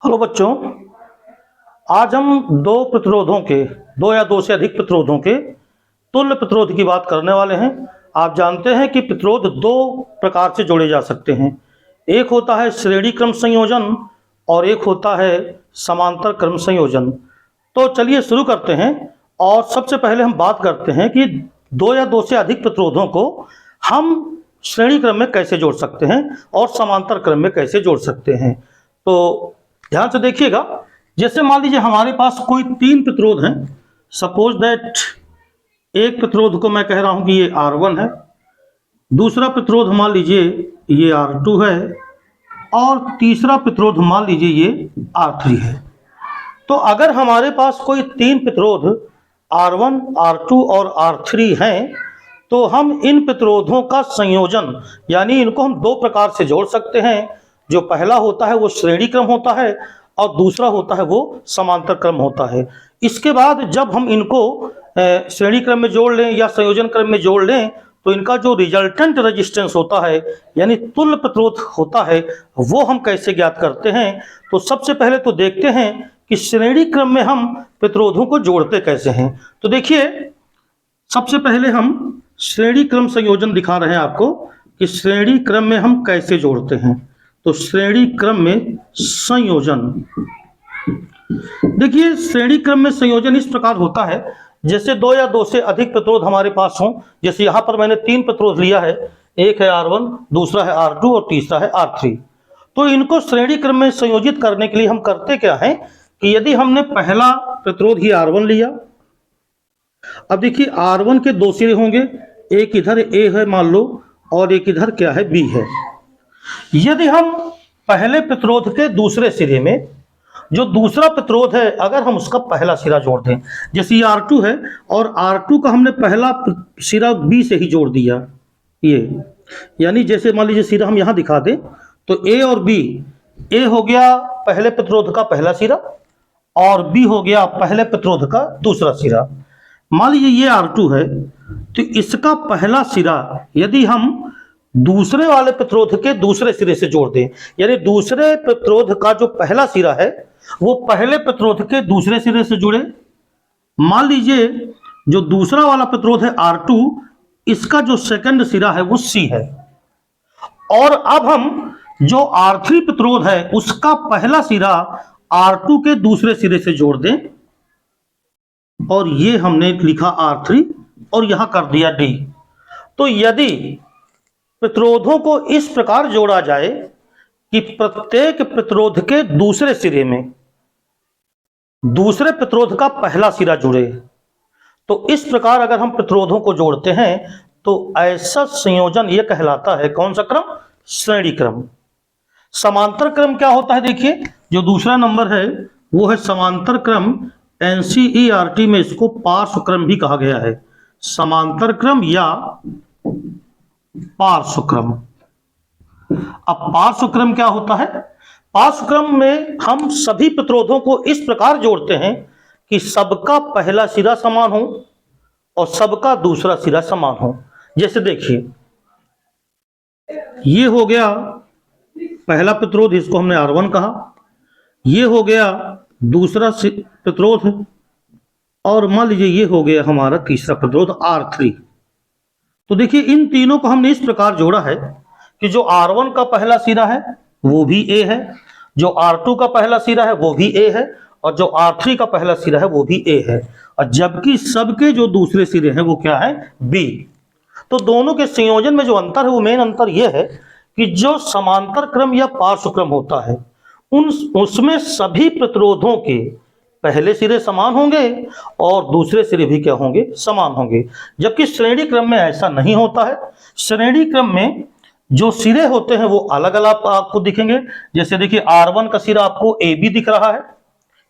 Hello बच्चों, आज हम दो या दो से अधिक प्रतिरोधों के तुल्य प्रतिरोध की बात करने वाले हैं। आप जानते हैं कि प्रतिरोध दो प्रकार से जोड़े जा सकते हैं। एक होता है श्रेणी क्रम संयोजन और एक होता है समांतर क्रम संयोजन। तो चलिए शुरू करते हैं। और सबसे पहले हम बात करते हैं कि दो या दो से अधिक प्रतिरोधों को हम श्रेणी क्रम में कैसे जोड़ सकते हैं और समांतर क्रम में कैसे जोड़ सकते हैं। तो ध्यान से देखिएगा। जैसे मान लीजिए हमारे पास कोई तीन प्रतिरोध हैं। सपोज दैट एक प्रतिरोध को मैं कह रहा हूं कि ये R1 है, दूसरा प्रतिरोध मान लीजिए ये R2 है और तीसरा प्रतिरोध मान लीजिए ये R3 है। तो अगर हमारे पास कोई तीन प्रतिरोध R1, R2 और R3 हैं तो हम इन प्रतिरोधों का संयोजन यानी इनको हम दो प्रकार से जोड़ सकते हैं। जो पहला होता है वो श्रेणी क्रम होता है और दूसरा होता है वो समांतर क्रम होता है। इसके बाद जब हम इनको श्रेणी क्रम में जोड़ लें या संयोजन क्रम में जोड़ लें तो इनका जो रिजल्टेंट रेजिस्टेंस होता है यानी तुल्य प्रतिरोध होता है वो हम कैसे ज्ञात करते हैं। तो सबसे पहले तो देखते हैं कि श्रेणी क्रम में हम प्रतिरोधों को जोड़ते कैसे हैं। तो देखिए, सबसे पहले हम श्रेणी क्रम संयोजन दिखा रहे हैं आपको कि श्रेणी क्रम में हम कैसे जोड़ते हैं। तो श्रेणी क्रम में संयोजन, देखिए श्रेणी क्रम में संयोजन इस प्रकार होता है जैसे दो या दो से अधिक प्रतिरोध हमारे पास हों। जैसे यहां पर मैंने तीन प्रतिरोध लिया है, एक है R1, दूसरा है R2 और तीसरा है R3। तो इनको श्रेणी क्रम में संयोजित करने के लिए हम करते क्या है कि यदि हमने पहला प्रतिरोध ही R1 लिया, अब देखिए R1 के दो सिरे होंगे, एक इधर A है मान लो और एक इधर क्या है B है। यदि हम पहले प्रतिरोध के दूसरे सिरे में जो दूसरा प्रतिरोध है अगर हम उसका पहला सिरा जोड़ दें, जैसे ये R2 है और R2 का हमने पहला सिरा B से ही जोड़ दिया, ये यानी जैसे मान लीजिए सिरा हम यहां दिखा दें तो A और B, A हो गया पहले प्रतिरोध का पहला सिरा और B हो गया पहले प्रतिरोध का दूसरा सिरा। मान लीजिए ये R2 है तो इसका पहला सिरा यदि हम दूसरे वाले प्रतिरोध के दूसरे सिरे से जोड़ दें, यानी दूसरे प्रतिरोध का जो पहला सिरा है वो पहले प्रतिरोध के दूसरे सिरे से जुड़े। मान लीजिए जो दूसरा वाला प्रतिरोध है R2, इसका जो सेकंड सिरा है वो C है और अब हम जो R3 प्रतिरोध है उसका पहला सिरा R2 के दूसरे सिरे से जोड़ दें और ये हमने लिखा R3 और यहां कर दिया D। तो यदि प्रतिरोधों को इस प्रकार जोड़ा जाए कि प्रत्येक प्रतिरोध के दूसरे सिरे में दूसरे प्रतिरोध का पहला सिरा जुड़े, तो इस प्रकार अगर हम प्रतिरोधों को जोड़ते हैं तो ऐसा संयोजन यह कहलाता है कौन सा क्रम? श्रेणी क्रम। समांतर क्रम क्या होता है? देखिए जो दूसरा नंबर है वो है समांतर क्रम। NCERT में इसको पार्श्व क्रम भी कहा गया है, समांतर क्रम या पार्श्व क्रम। अब पार्श्व क्रम क्या होता है? पार्श्व क्रम में हम सभी प्रतिरोधों को इस प्रकार जोड़ते हैं कि सबका पहला सिरा समान हो और सबका दूसरा सिरा समान हो। जैसे देखिए ये हो गया पहला प्रतिरोध, इसको हमने R1 कहा, ये हो गया दूसरा प्रतिरोध और मान लीजिए ये हो गया हमारा तीसरा प्रतिरोध R3। तो देखिए इन तीनों को हमने इस प्रकार जोड़ा है कि जो R1 का पहला सिरा है वो भी A है, जो R2 का पहला सिरा है वो भी A है और जो R3 का पहला सिरा है वो भी A है, और जबकि सबके जो दूसरे सिरे हैं वो क्या है? B। तो दोनों के संयोजन में जो अंतर है वो मेन अंतर यह है कि जो समांतर क्रम या पार्श्व क्रम होता है उसमें सभी प्रतिरोधों के पहले सिरे समान होंगे और दूसरे सिरे भी क्या होंगे? समान होंगे। जबकि श्रेणी क्रम में ऐसा नहीं होता है। श्रेणी क्रम में जो सिरे होते हैं वो अलग अलग आपको दिखेंगे। जैसे देखिए R1 का सिरा आपको AB दिख रहा है,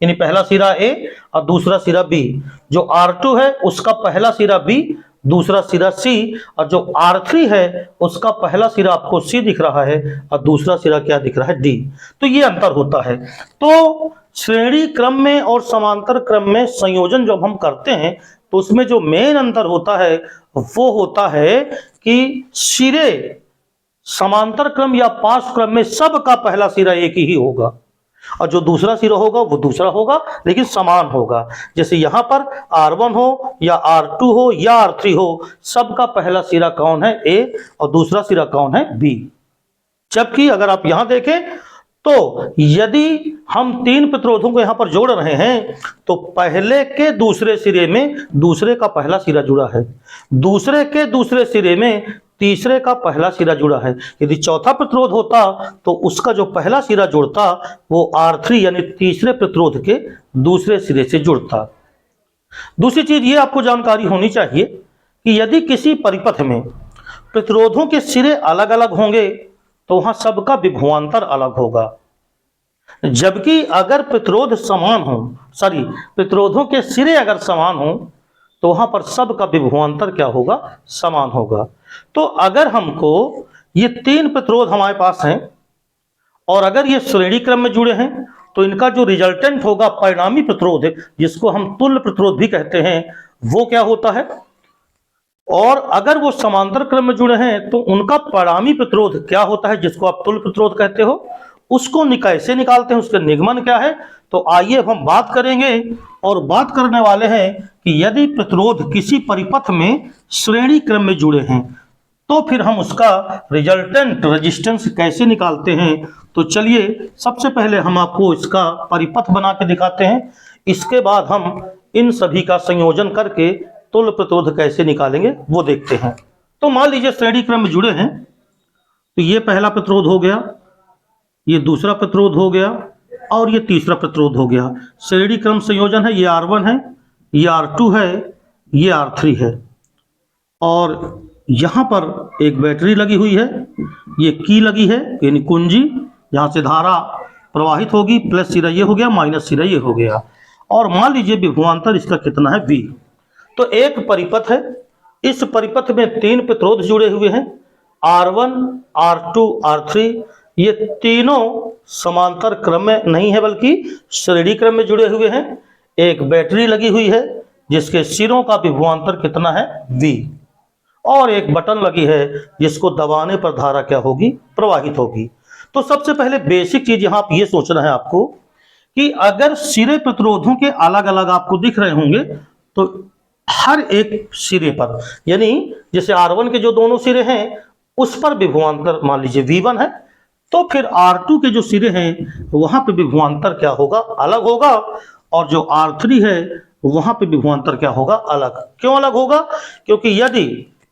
यानी पहला सिरा A और दूसरा सिरा B। जो R2 है उसका पहला सिरा B, दूसरा सिरा C, और जो R3 है उसका पहला सिरा आपको C दिख रहा है और दूसरा सिरा क्या दिख रहा है? D। तो ये अंतर होता है। तो श्रेणी क्रम में और समांतर क्रम में संयोजन जब हम करते हैं तो उसमें जो मेन अंतर होता है वो होता है कि सिरे समांतर क्रम या पार्श्व क्रम में सबका पहला सिरा एक ही होगा और जो दूसरा सिरा होगा वो दूसरा होगा लेकिन समान होगा। जैसे यहाँ पर R1 हो या R2 हो या R3 हो, सबका पहला सिरा कौन है? A, और दूसरा सिरा कौन है? B। जबकि अगर आप यहां देखें तो यदि हम तीन प्रतिरोधों को यहां पर जोड़ रहे हैं तो पहले के दूसरे सिरे में दूसरे का पहला सिरा जुड़ा है, दूसरे के दूसरे सिरे में तीसरे का पहला सिरा जुड़ा है। यदि चौथा प्रतिरोध होता तो उसका जो पहला सिरा जुड़ता वो R3 यानी तीसरे प्रतिरोध के दूसरे सिरे से जुड़ता। दूसरी चीज ये आपको जानकारी होनी चाहिए कि यदि किसी परिपथ में प्रतिरोधों के सिरे अलग अलग होंगे तो वहां सबका विभवांतर अलग होगा। जबकि अगर प्रतिरोध समान हो, प्रतिरोधों के सिरे अगर समान हो तो वहां पर सबका विभवांतर क्या होगा? समान होगा। तो अगर हमको ये तीन प्रतिरोध हमारे पास हैं और अगर ये श्रेणी क्रम में जुड़े हैं तो इनका जो रिजल्टेंट होगा, परिणामी प्रतिरोध, जिसको हम तुल्य प्रतिरोध भी कहते हैं, वो क्या होता है? और अगर वो समांतर क्रम में जुड़े हैं तो उनका परिणामी प्रतिरोध क्या होता है, जिसको आप तुल्य प्रतिरोध कहते हो? उसको कैसे निकालते हैं, उसका निगमन क्या है? तो आइए हम बात करेंगे और बात करने वाले हैं कि यदि प्रतिरोध किसी परिपथ में श्रेणी क्रम में जुड़े हैं तो फिर हम उसका रिजल्टेंट रेजिस्टेंस कैसे निकालते हैं। तो चलिए सबसे पहले हम आपको इसका परिपथ बना के दिखाते हैं, इसके बाद हम इन सभी का संयोजन करके तुल्य प्रतिरोध कैसे निकालेंगे वो देखते हैं। तो मान लीजिए श्रेणी क्रम में जुड़े हैं तो ये पहला प्रतिरोध हो गया, ये दूसरा प्रतिरोध हो गया और ये तीसरा प्रतिरोध हो गया। श्रेणी क्रम संयोजन है, ये R1 है, ये R2 है, ये R3 है और यहां पर एक बैटरी लगी हुई है, ये की लगी है यानी कुंजी, यहां से धारा प्रवाहित होगी, प्लस सिरा ये हो गया, माइनस सिरा ये हो गया। और मान लीजिए विभवांतर इसका कितना है? V। तो एक परिपथ है, इस परिपथ में तीन प्रतिरोध जुड़े हुए हैं, R1, R2, R3। ये तीनों समांतर क्रम में नहीं है बल्कि श्रेणी क्रम में जुड़े हुए हैं। एक बैटरी लगी हुई है जिसके सिरों का विभवांतर कितना है? V। और एक बटन लगी है जिसको दबाने पर धारा क्या होगी? प्रवाहित होगी। तो सबसे पहले बेसिक चीज यहां ये सोचना है आपको कि अगर सिरे प्रतिरोधों के अलग अलग आपको दिख रहे होंगे तो हर एक सिरे पर, यानी जैसे R1 के जो दोनों सिरे हैं उस पर विभवांतर मान लीजिए V1 है, तो फिर R2 के जो सिरे हैं वहां पे विभवांतर क्या होगा? अलग होगा। और जो R3 है वहां पे विभवांतर क्या होगा? अलग। क्यों अलग होगा? क्योंकि यदि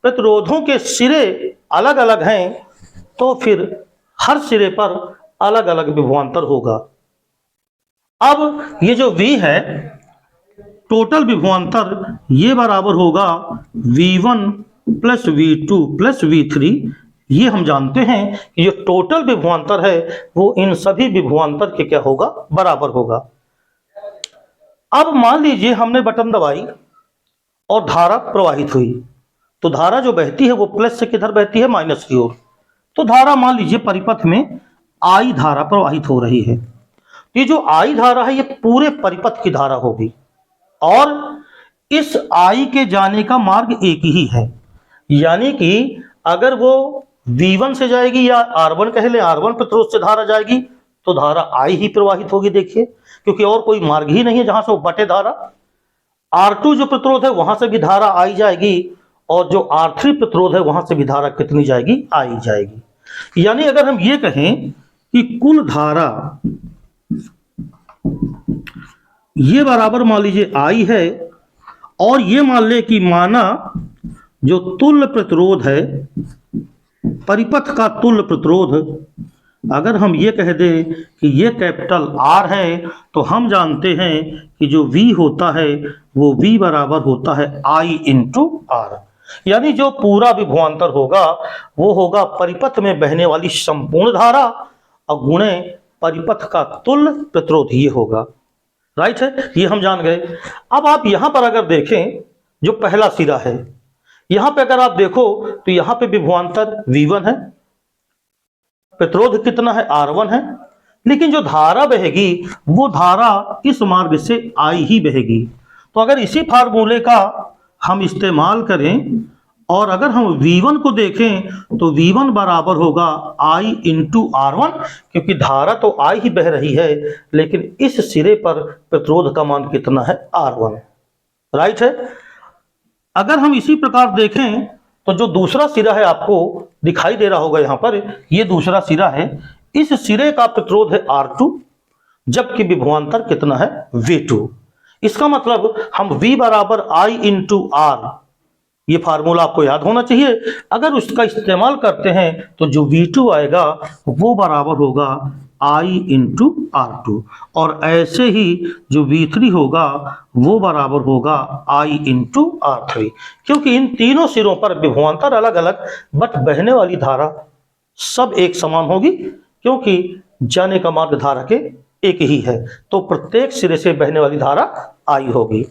प्रतिरोधों के सिरे अलग अलग हैं तो फिर हर सिरे पर अलग अलग विभवांतर होगा। अब ये जो V है, टोटल विभवांतर ये बराबर होगा V1 plus V2 plus V3। ये हम जानते हैं कि जो टोटल विभवांतर है वो इन सभी विभवांतर के क्या होगा? बराबर होगा। अब मान लीजिए हमने बटन दबाई और धारा प्रवाहित हुई, तो धारा जो बहती है वो प्लस से किधर बहती है? माइनस की ओर। तो धारा मान लीजिए परिपथ में I धारा प्रवाहित हो रही है। ये जो I धारा है ये पूरे परिपथ की धारा होगी और इस I के जाने का मार्ग एक ही है, यानी कि अगर वो V1 से जाएगी या R1 कह ले, R1 प्रतिरोध से धारा जाएगी तो धारा I ही प्रवाहित होगी। देखिए, क्योंकि और कोई मार्ग ही नहीं है जहां से वो बटे धारा। R2 जो प्रतिरोध है वहां से भी धारा I जाएगी और जो R3 प्रतिरोध है वहां से भी धारा कितनी जाएगी? I जाएगी। यानी अगर हम ये कहें कि कुल धारा ये बराबर मान लीजिए I है और ये मान ले कि माना जो तुल्य प्रतिरोध है, परिपथ का तुल्य प्रतिरोध, अगर हम ये कह दें कि ये कैपिटल R है तो हम जानते हैं कि जो V होता है वो V बराबर होता है I इंटू R। यानी जो पूरा विभवांतर होगा वो होगा परिपथ में बहने वाली संपूर्ण धारा और गुणे परिपथ का तुल्य प्रतिरोध, ये होगा। राइट है, ये हम जान गए। अब आप यहां पर अगर देखें जो पहला सिरा है, यहां पे अगर आप देखो तो यहां पे विभवांतर V1 है, प्रतिरोध कितना है? R1 है, लेकिन जो धारा बहेगी वो धारा इस मार्ग से I ही बहेगी। तो अगर इसी फार्मूले का हम इस्तेमाल करें और अगर हम V1 को देखें तो V1 बराबर होगा I इंटू R1, क्योंकि धारा तो I ही बह रही है, लेकिन इस सिरे पर प्रतिरोध का मान कितना है, R1। राइट है। अगर हम इसी प्रकार देखें तो जो दूसरा सिरा है, आपको दिखाई दे रहा होगा यहाँ पर, ये दूसरा सिरा है, इस सिरे का प्रतिरोध है R2, जबकि विभवांतर कितना है, V2। इसका मतलब हम V बराबर I इंटू R, ये फार्मूला आपको याद होना चाहिए। अगर उसका इस्तेमाल करते हैं तो जो V2 आएगा वो बराबर होगा I इंटू R2, और ऐसे ही जो V3 होगा वो बराबर होगा I इंटू R3, क्योंकि इन तीनों सिरों पर विभवांतर अलग अलग, बट बहने वाली धारा सब एक समान होगी, क्योंकि जाने का मार्ग धारा के एक ही है, तो प्रत्येक सिरे से बहने वाली धारा I होगी।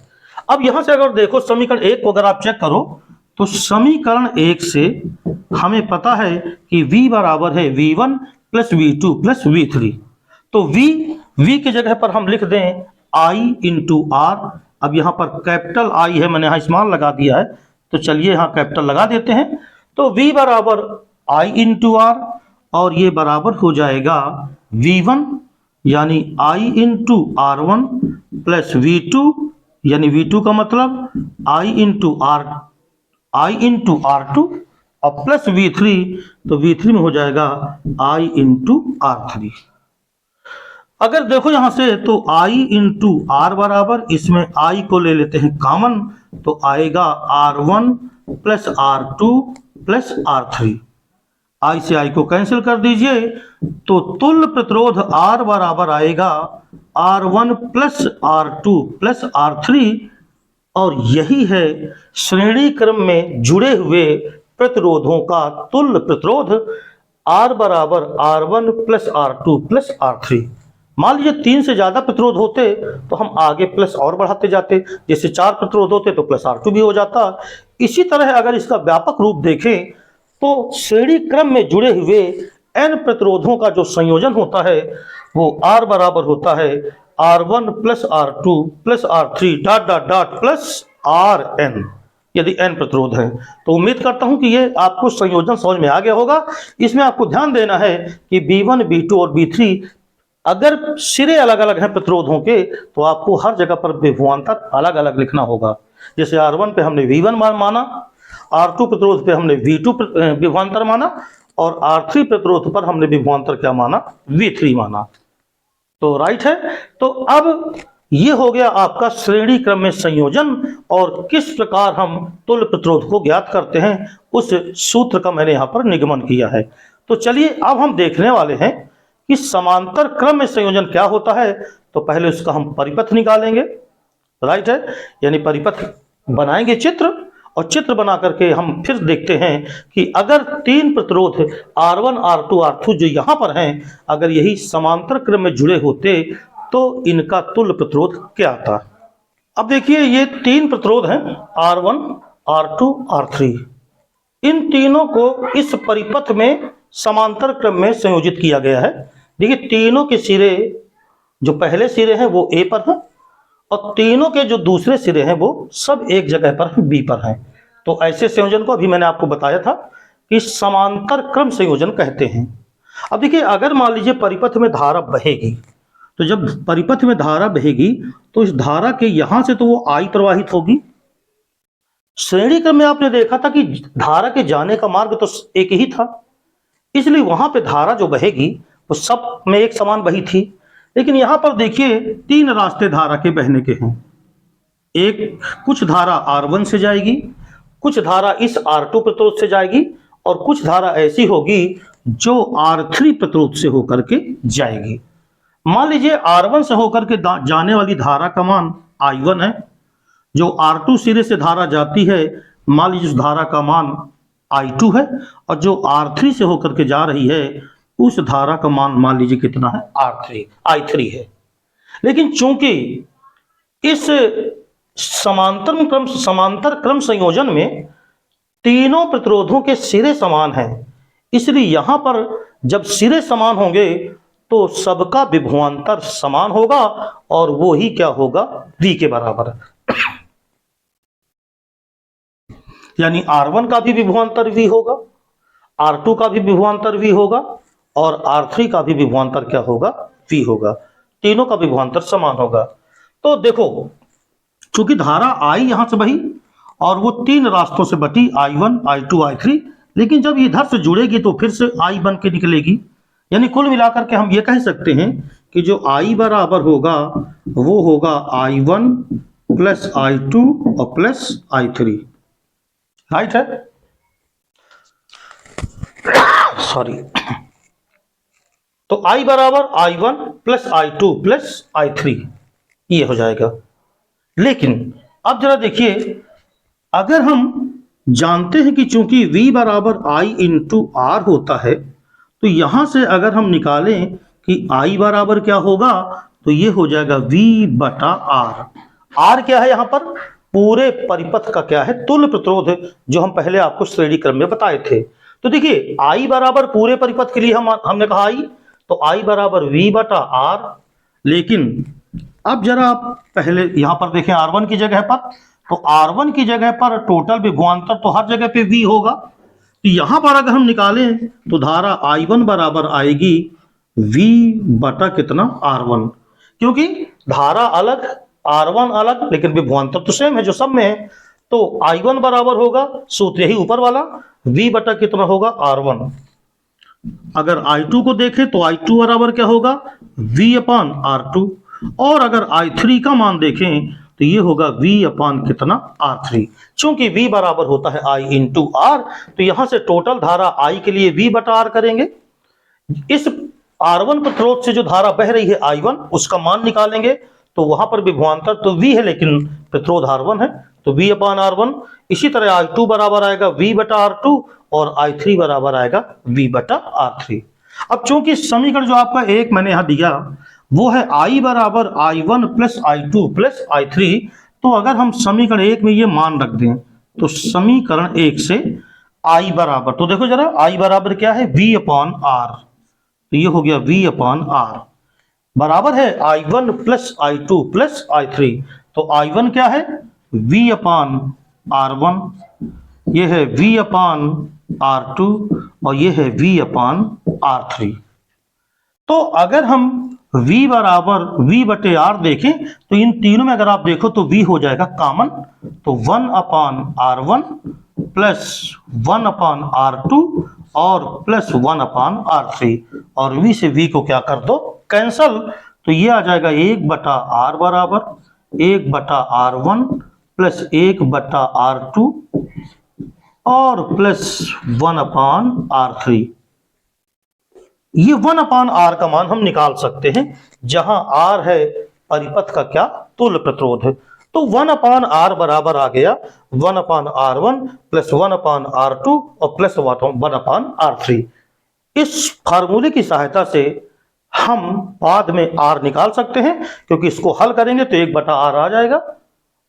अब यहां से अगर देखो समीकरण 1 को अगर आप चेक करो तो समीकरण 1 से हमें पता है कि V बराबर है V1 plus V2 plus V3। तो V की जगह पर हम लिख दें I इंटू R। अब यहाँ पर कैपिटल I है, मैंने यहाँ स्मॉल लगा दिया है, तो चलिए यहाँ कैपिटल लगा देते हैं। तो V बराबर I इंटू R, और ये बराबर हो जाएगा V1 यानी I into R1 plus V2 यानी V2 का मतलब I इंटू R2 और प्लस V3, तो V3 में हो जाएगा I इंटू R3। अगर देखो यहां से तो I इंटू R बराबर, इसमें I को ले लेते हैं कॉमन, तो आएगा R1 plus R2 plus R3। I से I को कैंसिल कर दीजिए, तो तुल्य प्रतिरोध R बराबर आएगा R1 plus R2 plus R3, और यही है श्रेणी क्रम में जुड़े हुए प्रतिरोधों का तुल्य प्रतिरोध R बराबर R1 plus R2 plus R3। मान लीजिए 3 से ज्यादा प्रतिरोध होते तो हम आगे प्लस और बढ़ाते जाते, जैसे 4 प्रतिरोध होते तो प्लस R2 भी हो जाता। इसी तरह अगर इसका व्यापक रूप देखें तो श्रेणी क्रम में जुड़े हुए n प्रतिरोधों का जो संयोजन होता है वो R बराबर होता है R1 plus R2 plus R3 dot dot dot plus Rn, यदि n प्रतिरोध है। तो उम्मीद करता हूं कि ये आपको संयोजन समझ में आ गया होगा। इसमें आपको ध्यान देना है कि B1, B2 और B3 अगर सिरे अलग अलग हैं प्रतिरोधों के, तो आपको हर जगह पर विभवांतर अलग अलग लिखना होगा। जैसे R1 पे हमने V1 माना, R2 प्रतिरोध पे हमने V2 विभवांतर माना, और R3 प्रतिरोध पर हमने विभवांतर क्या माना, V3 माना। तो राइट है। तो अब ये हो गया आपका श्रेणी क्रम में संयोजन, और किस प्रकार हम तुल्य प्रतिरोध को ज्ञात करते हैं उस सूत्र का मैंने यहाँ पर निगमन किया है। तो चलिए अब हम देखने वाले हैं कि समांतर क्रम में संयोजन क्या होता है। तो पहले उसका हम परिपथ निकालेंगे, राइट है, यानी परिपथ बनाएंगे चित्र, और चित्र बना करके हम फिर देखते हैं कि अगर 3 प्रतिरोध R1, R2, R2 जो यहाँ पर हैं, अगर यही समांतर क्रम में जुड़े होते तो इनका तुल्य प्रतिरोध क्या आता। अब देखिए ये 3 प्रतिरोध हैं R1, R2, R3। इन तीनों को इस परिपथ में समांतर क्रम में संयोजित किया गया है। देखिए तीनों के सिरे, जो पहले सिरे हैं वो A पर हैं, और तीनों के जो दूसरे सिरे हैं वो सब एक जगह पर B पर हैं। तो ऐसे संयोजन को अभी मैंने आपको बताया था कि समांतर क्रम संयोजन कहते हैं। अब देखिए अगर मान लीजिए परिपथ में धारा बहेगी, तो जब परिपथ में धारा बहेगी तो इस धारा के यहां से तो वो I प्रवाहित होगी। श्रेणी क्रम में आपने देखा था कि धारा के जाने का मार्ग तो एक ही था, इसलिए वहां पे धारा जो बहेगी वो सब में एक समान बही थी। लेकिन यहां पर देखिए 3 रास्ते धारा के बहने के हैं। एक, कुछ धारा R1 से जाएगी, कुछ धारा इस R2 प्रतिरोध से जाएगी, और कुछ धारा ऐसी होगी जो R3 प्रतिरोध से होकर के जाएगी। मान लीजिए R1 से होकर के जाने वाली धारा का मान I1 है, जो R2 सिरे से धारा जाती है मान लीजिए उस धारा का मान I2 है, और जो R3 से होकर के जा रही है उस धारा का मान लीजिए कितना है, I3 है। लेकिन चूंकि इस समांतर क्रम संयोजन में तीनों प्रतिरोधों के सिरे समान हैं, इसलिए यहां पर जब सिरे समान होंगे तो सबका विभवांतर समान होगा, और वो ही क्या होगा, V के बराबर। यानी R1 का भी विभवांतर V होगा, R2 का भी विभवांतर V होगा और R3 का भी विभवांतर क्या होगा, V होगा। तीनों का विभवांतर समान होगा। तो देखो, चूंकि धारा I यहां से बही और वो तीन रास्तों से बटी, I1, I2, I3, लेकिन जब इधर से जुड़ेगी तो फिर से I बन के निकलेगी। यानी कुल मिलाकर के हम ये कह सकते हैं कि जो I बराबर होगा वो होगा I1 प्लस I2 और प्लस I3। राइट है, सॉरी। तो I बराबर I1 plus I2 plus I3 ये हो जाएगा। लेकिन अब जरा देखिए, अगर हम जानते हैं कि चूंकि V बराबर I इंटू R होता है, तो यहां से अगर हम निकालें कि I बराबर क्या होगा, तो ये हो जाएगा V बटा R। R क्या है यहां पर, पूरे परिपथ का क्या है, तुल्य प्रतिरोध, जो हम पहले आपको श्रेणी क्रम में बताए थे। तो देखिए, I बराबर पूरे परिपथ के लिए हमने कहा I, तो I बराबर V बटा R। लेकिन अब जरा आप पहले यहां पर देखें, R1 की जगह पर, तो R1 की जगह पर टोटल विभवांतर तो हर जगह पे V होगा। तो यहां पर अगर हम निकालें तो धारा I1 बराबर आएगी V बटा कितना, R1, क्योंकि धारा अलग, R1 अलग, लेकिन विभवांतर तो सेम है जो सब में है। तो I1 बराबर होगा, सूत्र यही ऊपर वाला, V बटा कितना होगा, R1। अगर I2 को देखें तो I2 बराबर क्या होगा, V अपान R2। और अगर I3 का मान देखें तो ये होगा V अपान कितना, R3। चूंकि V बराबर होता है I इंटू R, तो यहां से टोटल धारा I के लिए V बटा R करेंगे। इस R1 प्रतिरोध से जो धारा बह रही है I1, उसका मान निकालेंगे, तो वहां पर विभवांतर तो V है लेकिन प्रतिरोध R1 है, तो V अपान R1। इसी तरह I2 बराबर आएगा V बटा R2 और I3 बराबर आएगा V बटा R3। अब चूंकि समीकरण जो आपका एक मैंने यहां दिया वो है I बराबर I1 plus I2 plus I3, तो अगर हम समीकरण एक में ये मान रख दें तो समीकरण एक से I बराबर, तो देखो जरा, I बराबर क्या है, V अपान R। तो ये हो गया V अपान R बराबर है I1 plus I2 plus I3। तो I1 क्या है, V अपान R1, ये है V अपान R2 और ये है V अपान R3। तो अगर हम V बराबर V बटे R देखें तो इन तीनों में अगर आप देखो तो V हो जाएगा कॉमन, तो 1 अपान R1 प्लस 1 अपान R2 और प्लस 1 अपान R3, और V से V को क्या कर दो, कैंसल। तो ये आ जाएगा 1 बटा R बराबर 1 बटा R1 प्लस 1 बटा R2 और प्लस 1 अपान R3। ये 1 अपान R का मान हम निकाल सकते हैं, जहां R है परिपथ का क्या, तुल्य प्रतिरोध है। तो 1 अपान R बराबर आ गया 1 अपान R1 प्लस 1 अपान R2 और प्लस 1 अपान R3। इस फार्मूले की सहायता से हम बाद में R निकाल सकते हैं, क्योंकि इसको हल करेंगे तो 1 बटा R आ जाएगा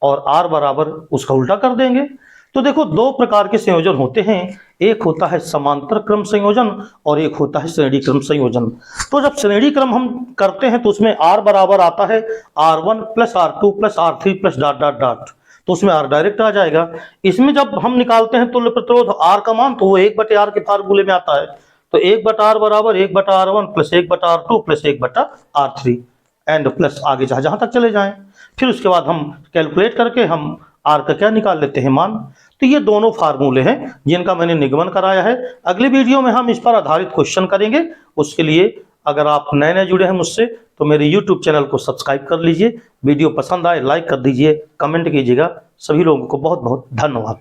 और R बराबर उसका उल्टा कर देंगे। तो देखो, दो प्रकार के संयोजन होते हैं, एक होता है समांतर क्रम संयोजन और एक होता है श्रेणी क्रम संयोजन। तो जब श्रेणी क्रम हम करते हैं तो उसमें R बराबर आता है R1 plus R2 plus R3 plus dot dot dot, तो उसमें R डायरेक्ट आ जाएगा। इसमें जब हम निकालते हैं तुल्य प्रतिरोध R का मान, तो वो 1 बटे R के फार्मूले में आता है। तो 1 बटा R बराबर 1 बटा R1 प्लस 1 बटा R2 प्लस 1 बटा R3 एंड प्लस आगे जहां तक चले जाएं। फिर उसके बाद हम कैलकुलेट करके हम R का क्या निकाल लेते हैं, मान। तो ये दोनों फार्मूले हैं जिनका मैंने निगमन कराया है। अगले वीडियो में हम इस पर आधारित क्वेश्चन करेंगे। उसके लिए अगर आप नए नए जुड़े हैं मुझसे तो मेरे YouTube चैनल को सब्सक्राइब कर लीजिए। वीडियो पसंद आए लाइक कर दीजिए, कमेंट कीजिएगा। सभी लोगों को बहुत बहुत धन्यवाद।